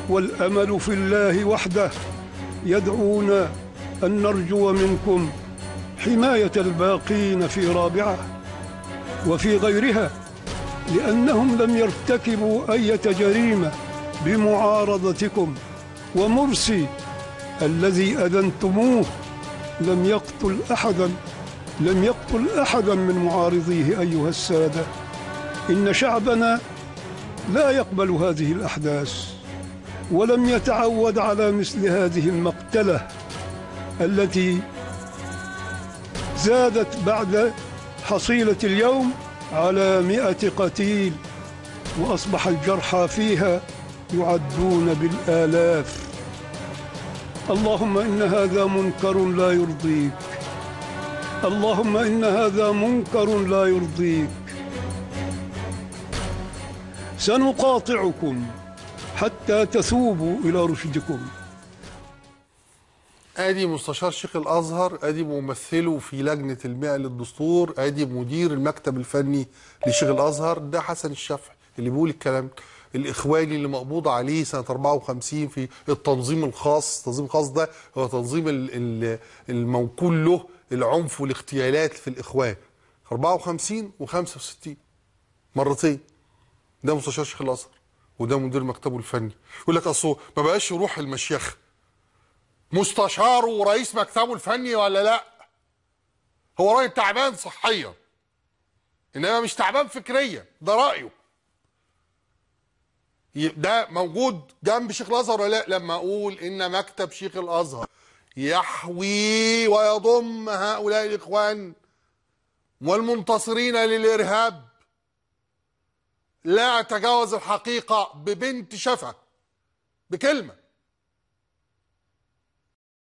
والأمل في الله وحده يدعونا أن نرجو منكم حماية الباقين في رابعة وفي غيرها، لأنهم لم يرتكبوا أي جريمة بمعارضتكم، ومرسي الذي أذنتموه لم يقتل أحدا من معارضيه أيها السادة. إن شعبنا لا يقبل هذه الأحداث، ولم يتعود على مثل هذه المقتلة التي زادت بعد حصيلة اليوم على 100 قتيل، وأصبح الجرحى فيها يعدون بالآلاف. اللهم إن هذا منكر لا يرضيك، اللهم إن هذا منكر لا يرضيك. سنقاطعكم حتى تثوبوا إلى رشدكم. ادي مستشار شيخ الازهر، ادي ممثله في لجنه المئة للدستور، ادي مدير المكتب الفني لشيخ الازهر، ده حسن الشافعي اللي بيقول الكلام الاخواني اللي مقبوض عليه سنه 54 في التنظيم الخاص. التنظيم الخاص ده هو تنظيم الموكول له العنف والاغتيالات في الاخوان 54 و65 مرتين. ده مستشار شيخ الازهر وده مدير مكتبه الفني. يقول لك اصله ما بقاش يروح المشيخه مستشاره ورئيس مكتبه الفني ولا لا، هو راجل تعبان صحيا انما مش تعبان فكريا، ده رايه. ده موجود جنب شيخ الازهر ولا لا؟ لما اقول ان مكتب شيخ الازهر يحوي ويضم هؤلاء الاخوان والمنتصرين للارهاب، لا اتجاوز الحقيقه ببنت شفه بكلمه.